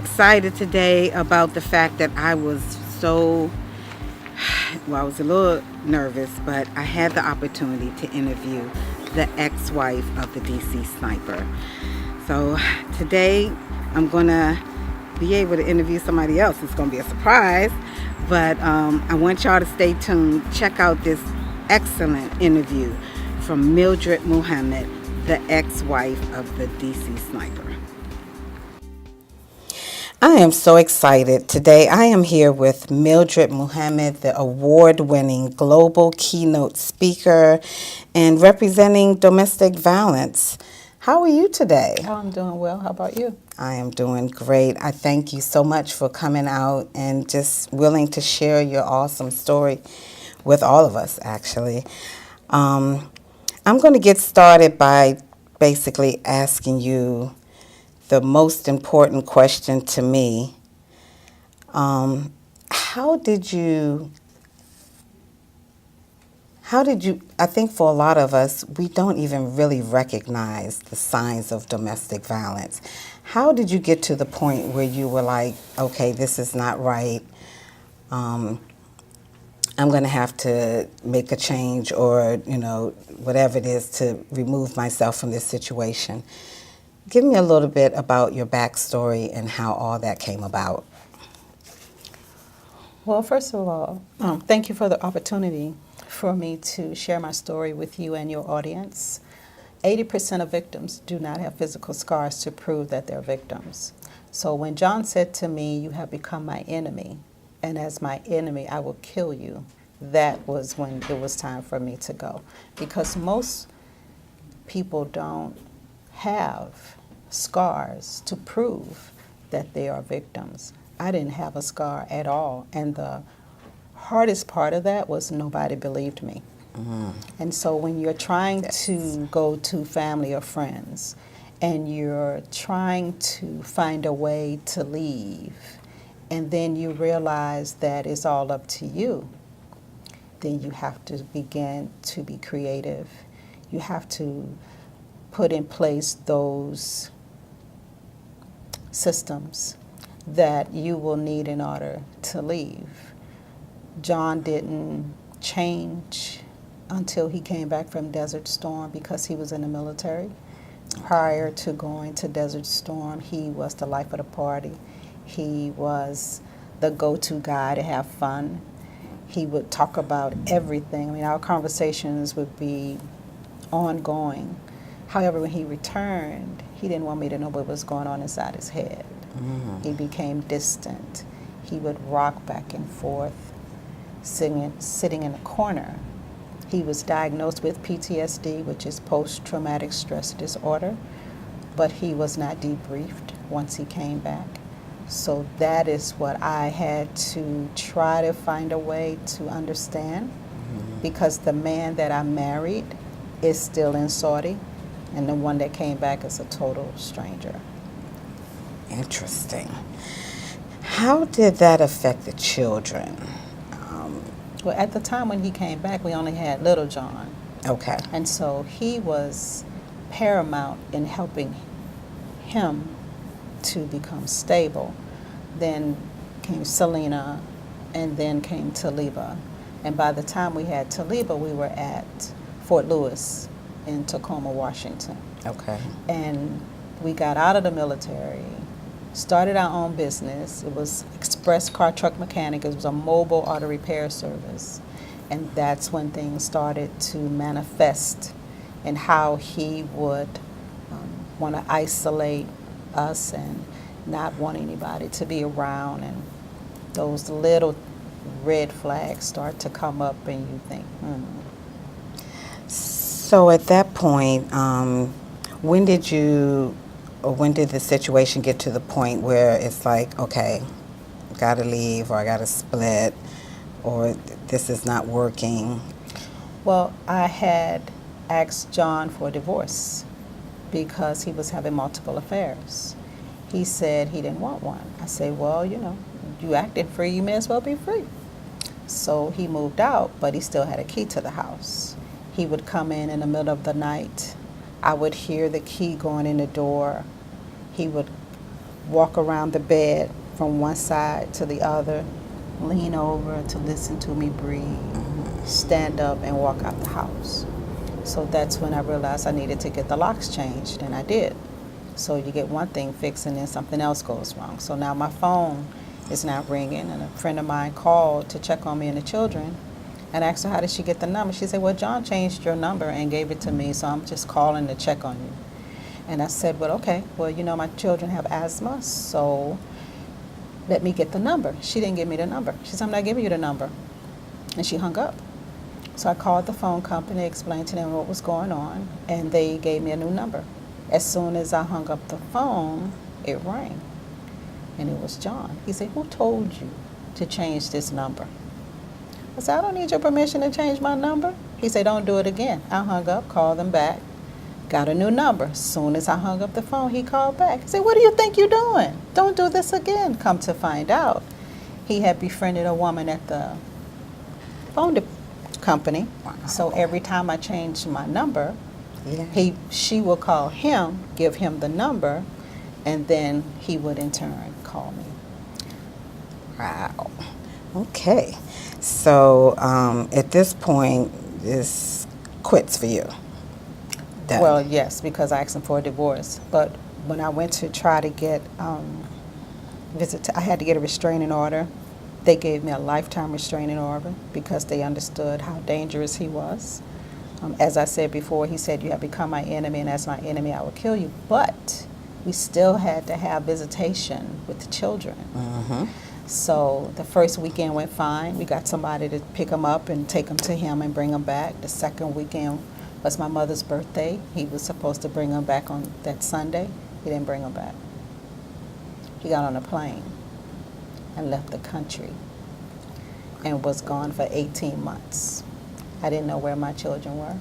excited today about the fact that I was so, well, I was a little nervous, but I had the opportunity to interview the ex-wife of the DC sniper. So today I'm going to be able to interview somebody else. It's going to be a surprise, but I want y'all to stay tuned. Check out this excellent interview from Mildred Muhammad, the ex-wife of the DC sniper. I am so excited. Today I am here with Mildred Muhammad, the award-winning global keynote speaker and representing domestic violence. How are you today? Oh, I'm doing well. How about you? I am doing great. I thank you so much for coming out and just willing to share your awesome story with all of us, actually. I'm going to get started by basically asking you the most important question to me. How did you, I think for a lot of us, we don't even really recognize the signs of domestic violence. How did you get to the point where you were like, okay, this is not right, I'm going to have to make a change or, whatever it is to remove myself from this situation? Give me a little bit about your backstory and how all that came about. Well, first of all, thank you for the opportunity for me to share my story with you and your audience. 80% of victims do not have physical scars to prove that they're victims. So when John said to me, "You have become my enemy, and as my enemy, I will kill you," that was when it was time for me to go. Because most people don't have scars to prove that they are victims. I didn't have a scar at all, and the hardest part of that was nobody believed me. And so when you're trying to go to family or friends and you're trying to find a way to leave, and then you realize that it's all up to you, then you have to begin to be creative. You have to put in place those systems that you will need in order to leave. John didn't change until he came back from Desert Storm because he was in the military. Prior to going to Desert Storm, he was the life of the party. He was the go-to guy to have fun. He would talk about everything. I mean, our conversations would be ongoing. However, when he returned, he didn't want me to know what was going on inside his head. He became distant. He would rock back and forth, sitting in a corner. He was diagnosed with PTSD, which is post-traumatic stress disorder, but he was not debriefed once he came back. So that is what I had to try to find a way to understand, because the man that I married is still in Saudi, and the one that came back is a total stranger. Interesting. How did that affect the children? Well, at the time when he came back, we only had little John. Okay. And so he was paramount in helping him to become stable. Then came Selena, and then came Taliba. And by the time we had Taliba, we were at Fort Lewis in Tacoma, Washington. Okay. And we got out of the military, started our own business. It was Express Car Truck Mechanic. It was a mobile auto repair service. And that's when things started to manifest in how he would want to isolate us and not want anybody to be around. And those little red flags start to come up, and you think, So at that point, when did the situation get to the point where it's like, okay, gotta leave, or I gotta split, or this is not working? Well, I had asked John for a divorce because he was having multiple affairs. He said he didn't want one. I said, well, you acting free, you may as well be free. So he moved out, but he still had a key to the house. He would come in the middle of the night. I would hear the key going in the door. He would walk around the bed from one side to the other, lean over to listen to me breathe, stand up and walk out the house. So that's when I realized I needed to get the locks changed, and I did. So you get one thing fixed and then something else goes wrong. So now my phone is not ringing, and a friend of mine called to check on me and the children and asked her how did she get the number. She said, well, John changed your number and gave it to me, so I'm just calling to check on you. And I said, well, okay, well, you know, my children have asthma, so let me get the number. She didn't give me the number. She said, I'm not giving you the number. And she hung up. So I called the phone company, explained to them what was going on, and they gave me a new number. As soon as I hung up the phone, it rang, and it was John. He said, who told you to change this number? I said, I don't need your permission to change my number. He said, don't do it again. I hung up, called them back, got a new number. As soon as I hung up the phone, he called back. He said, what do you think you're doing? Don't do this again. Come to find out, he had befriended a woman at the phone company. Wow. So every time I changed my number, Yeah. she will call him, give him the number, and then he would in turn call me. Wow. Okay. So at this point, this quits for you. Done. Well, yes, because I asked him for a divorce. But when I went to try to get I had to get a restraining order. They gave me a lifetime restraining order because they understood how dangerous he was. As I said before, he said, you have become my enemy, and as my enemy, I will kill you. But we still had to have visitation with the children. Mm-hmm. So the first weekend went fine. We got somebody to pick him up and take him to him and bring him back. The second weekend was my mother's birthday. He was supposed to bring him back on that Sunday. He didn't bring him back. He got on a plane and left the country and was gone for 18 months. I didn't know where my children were.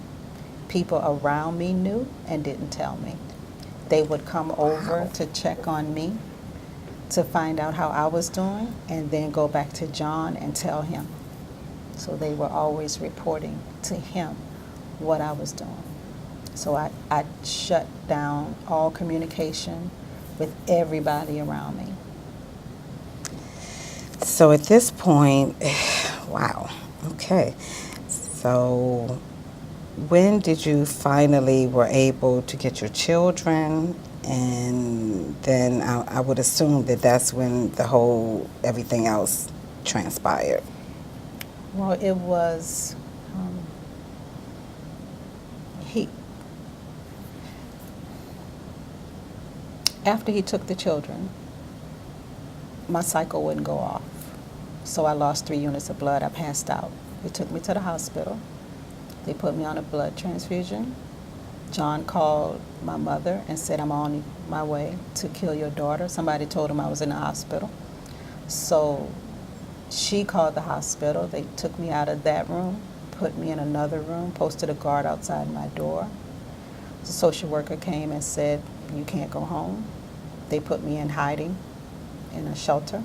People around me knew and didn't tell me. They would come over to check on me to find out how I was doing and then go back to John and tell him. So they were always reporting to him what I was doing. So I shut down all communication with everybody around me. So at this point, wow. Okay. So when did you finally were able to get your children? And then I would assume that that's when the whole everything else transpired. Well, it was after he took the children, my cycle wouldn't go off. So I lost 3 units of blood. I passed out. They took me to the hospital. They put me on a blood transfusion. John called my mother and said, I'm on my way to kill your daughter. Somebody told him I was in the hospital. So she called the hospital. They took me out of that room, put me in another room, posted a guard outside my door. The social worker came and said, you can't go home. They put me in hiding in a shelter,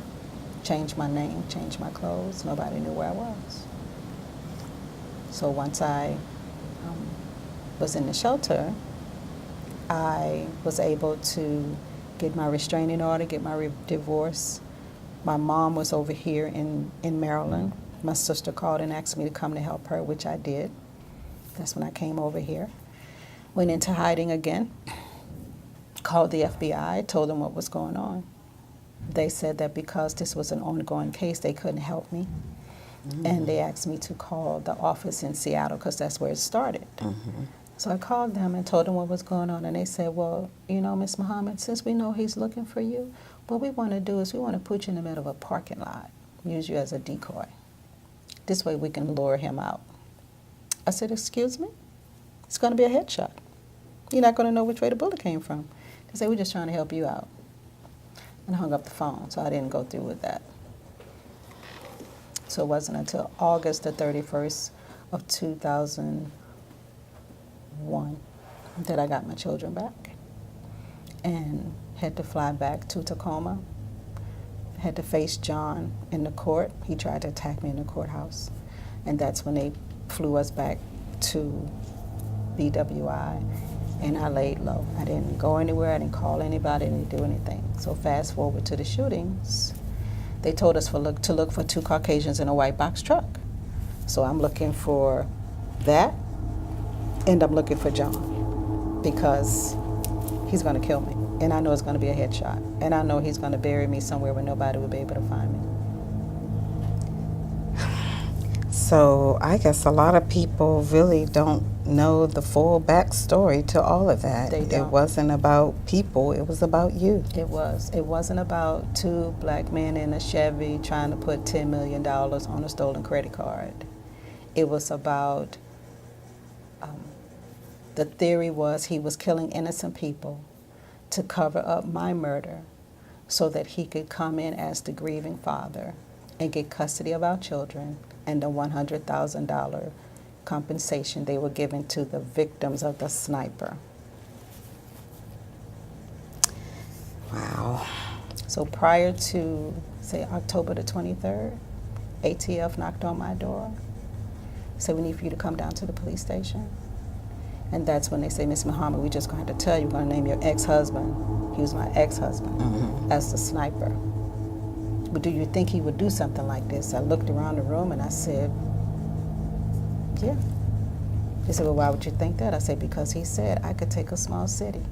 changed my name, changed my clothes. Nobody knew where I was. So once I was in the shelter, I was able to get my restraining order, get my divorce. My mom was over here in Maryland. My sister called and asked me to come to help her, which I did. That's when I came over here. Went into hiding again, called the FBI, told them what was going on. They said that because this was an ongoing case, they couldn't help me. Mm-hmm. And they asked me to call the office in Seattle because that's where it started. Mm-hmm. So I called them and told them what was going on, and they said, well, you know, Miss Muhammad, since we know he's looking for you, what we want to do is we want to put you in the middle of a parking lot, use you as a decoy. This way we can lure him out. I said, excuse me? It's going to be a headshot. You're not going to know which way the bullet came from. They said, we're just trying to help you out. And I hung up the phone, so I didn't go through with that. So it wasn't until August the 31st of 2001 that I got my children back and had to fly back to Tacoma. Had to face John in the court. He tried to attack me in the courthouse. And that's when they flew us back to BWI and I laid low. I didn't go anywhere. I didn't call anybody. I didn't do anything. So fast forward to the shootings. They told us to look for 2 Caucasians in a white box truck. So I'm looking for that, and I'm looking for John, because he's going to kill me. And I know it's going to be a headshot. And I know he's going to bury me somewhere where nobody will be able to find me. So I guess a lot of people really don't know the full backstory to all of that. They don't. It wasn't about people, it was about you. It was. It wasn't about 2 black men in a Chevy trying to put $10 million on a stolen credit card. It was about, the theory was he was killing innocent people to cover up my murder so that he could come in as the grieving father and get custody of our children and the $100,000 compensation they were giving to the victims of the sniper. Wow. So prior to, say, October the 23rd, ATF knocked on my door, said, we need for you to come down to the police station. And that's when they say, Miss Muhammad, we just going to have to tell you, we're going to name your ex-husband, he was my ex-husband, as the sniper. But do you think he would do something like this? I looked around the room and I said, yeah. They said, well, why would you think that? I said, because he said I could take a small city,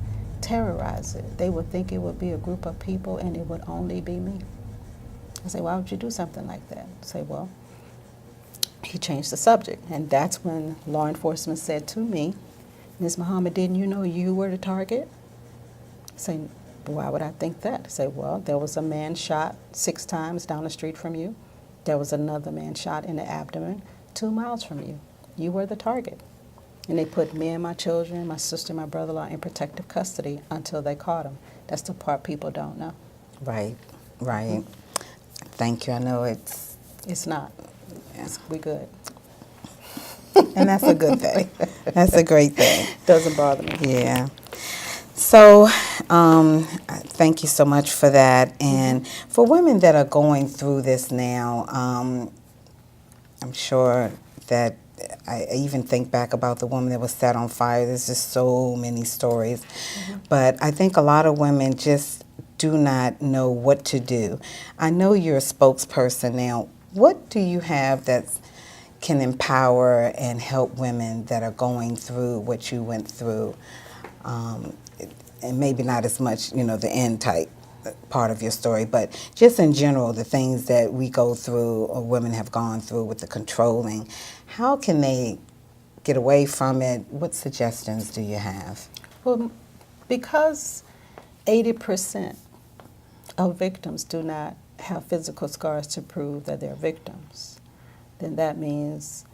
terrorize it. They would think it would be a group of people and it would only be me. I said, why would you do something like that? I say, well, he changed the subject. And that's when law enforcement said to me, Ms. Muhammad, didn't you know you were the target? I say, why would I think that? I say, well, there was a man shot 6 times down the street from you. There was another man shot in the abdomen 2 miles from you. You were the target. And they put me and my children, my sister, my brother-in-law in protective custody until they caught him. That's the part people don't know. Right, right. Thank you. I know it's... It's not. Yeah. We good. And that's a good thing. That's a great thing. Doesn't bother me. Yeah. So, thank you so much for that. And for women that are going through this now, I'm sure that I even think back about the woman that was set on fire. There's just so many stories. But I think a lot of women just do not know what to do. I know you're a spokesperson now. What do you have that can empower and help women that are going through what you went through? And maybe not as much, the end type part of your story, but just in general, the things that we go through or women have gone through with the controlling. How can they get away from it? What suggestions do you have? Well, because 80% of victims do not have physical scars to prove that they're victims, then that means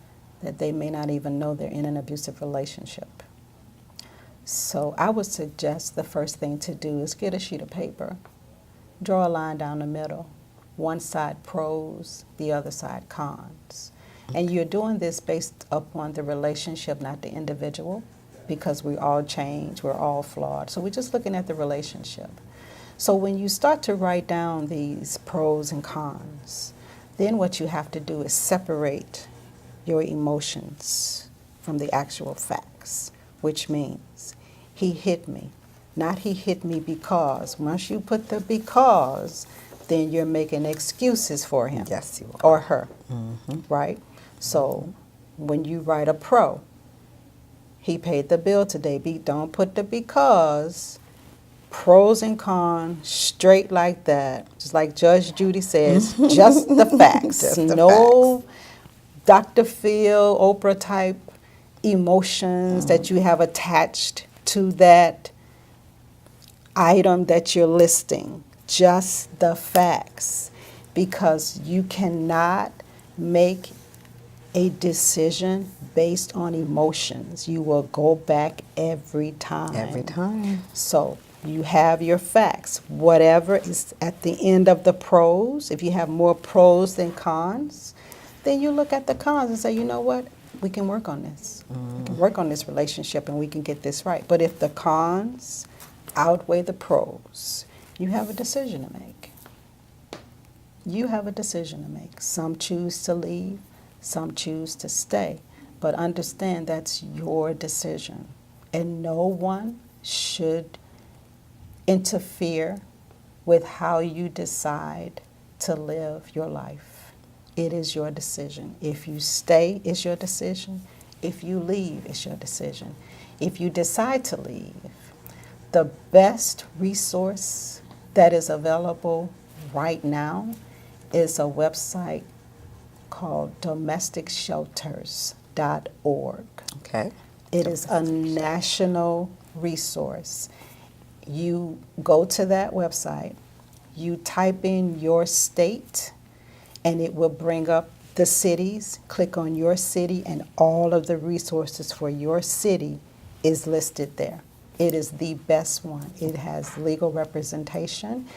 that they may not even know they're in an abusive relationship. So I would suggest the first thing to do is get a sheet of paper, draw a line down the middle, one side pros, the other side cons. And you're doing this based upon the relationship, not the individual, because we all change, we're all flawed. So we're just looking at the relationship. So when you start to write down these pros and cons, then what you have to do is separate your emotions from the actual facts, which means he hit me, not he hit me because. Once you put the because, then you're making excuses for him. Yes, you are. Or her, right? So when you write a pro, he paid the bill today. Don't put the because. Pros and cons, straight like that. Just like Judge Judy says, just the facts. Just the no facts. Dr. Phil, Oprah type emotions that you have attached to that item that you're listing. Just the facts. Because you cannot make a decision based on emotions. You will go back every time. Every time. So you have your facts. Whatever is at the end of the pros, if you have more pros than cons, then you look at the cons and say, you know what? We can work on this. We can work on this relationship and we can get this right. But if the cons outweigh the pros, you have a decision to make. You have a decision to make. Some choose to leave, some choose to stay. But understand that's your decision. and no one should interfere with how you decide to live your life. It is your decision. If you stay, it's your decision. If you leave, it's your decision. If you decide to leave, the best resource that is available right now is a website called domesticshelters.org. Okay. It is a national resource. You go to that website, you type in your state, and it will bring up the cities. Click on your city, and all of the resources for your city is listed there. It is the best one. It has legal representation.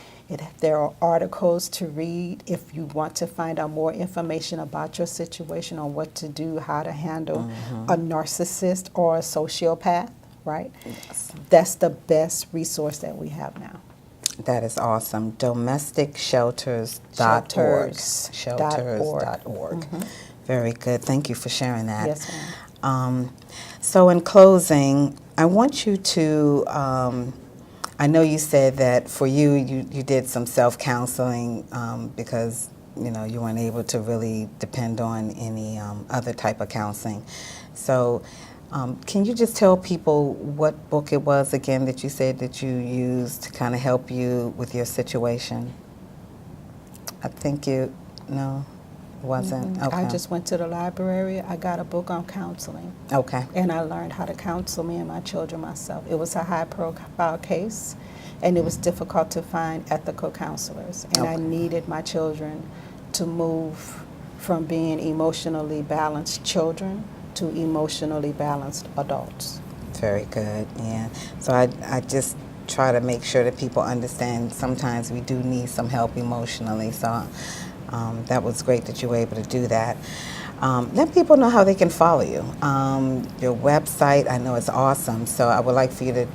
There are articles to read if you want to find out more information about your situation, on what to do, how to handle a narcissist or a sociopath, right? Yes. That's the best resource that we have now. That is awesome. Domesticshelters.org. Shelters.org. Very good. Thank you for sharing that. Yes, ma'am. So in closing, I want you to, I know you said that for you, you did some self-counseling because, you know, you weren't able to really depend on any other type of counseling. So can you just tell people what book it was again that you said that you used to kind of help you with your situation? I think no, it wasn't. Okay. I just went to the library. I got a book on counseling. Okay. And I learned how to counsel me and my children myself. It was a high-profile case, and it was difficult to find ethical counselors. And I Okay. needed my children to move from being emotionally balanced children to emotionally balanced adults. Very good, yeah. So I just try to make sure that people understand sometimes we do need some help emotionally. So that was great that you were able to do that. Let people know how they can follow you. Your website, I know it's awesome, so I would like for you to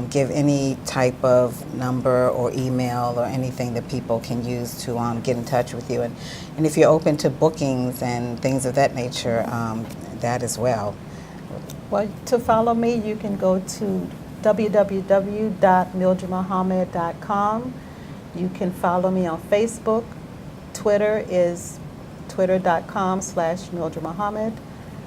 give any type of number or email or anything that people can use to get in touch with you. And if you're open to bookings and things of that nature, that as well. Well, to follow me, you can go to www.mildredmuhammad.com. You can follow me on Facebook. Twitter is twitter.com/MildredMuhammad.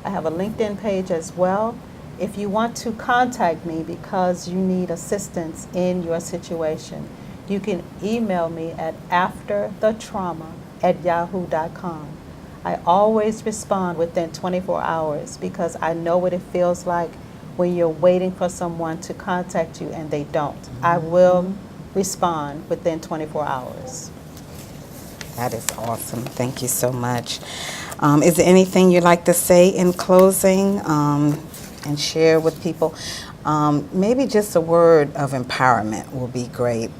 I have a LinkedIn page as well. If you want to contact me because you need assistance in your situation, you can email me at afterthetrauma@yahoo.com. I always respond within 24 hours because I know what it feels like when you're waiting for someone to contact you and they don't. I will respond within 24 hours. That is awesome. Thank you so much. Is there anything you'd like to say in closing and share with people? Maybe just a word of empowerment will be great.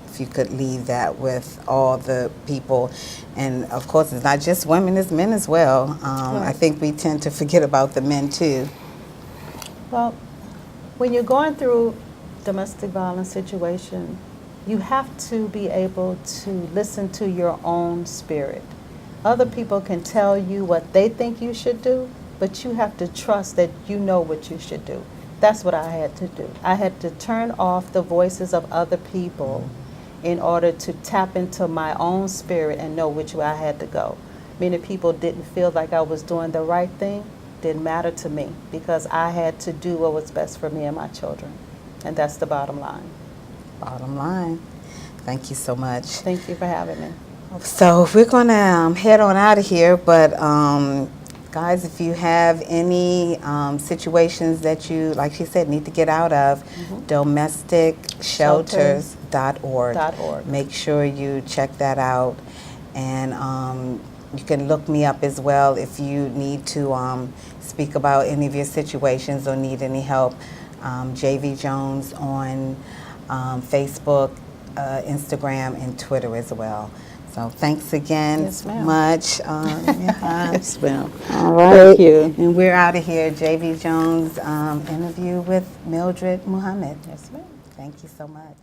If you could leave that with all the people. And of course, it's not just women, it's men as well. Right. I think we tend to forget about the men too. Well, when you're going through domestic violence situation, you have to be able to listen to your own spirit. Other people can tell you what they think you should do, but you have to trust that you know what you should do. That's what I had to do. I had to turn off the voices of other people in order to tap into my own spirit and know which way I had to go. Many people didn't feel like I was doing the right thing. Didn't matter to me because I had to do what was best for me and my children. And that's the bottom line. Bottom line. Thank you so much. Thank you for having me. So we're going to head on out of here, but guys, if you have any situations that you, like she said, need to get out of, domesticshelters.org. Make sure you check that out. And you can look me up as well if you need to speak about any of your situations or need any help. JV Jones on Facebook, Instagram, and Twitter as well. So thanks again much. Yes, ma'am. All right. Thank you. And we're out of here. JV Jones interview with Mildred Muhammad. Yes, ma'am. Thank you so much.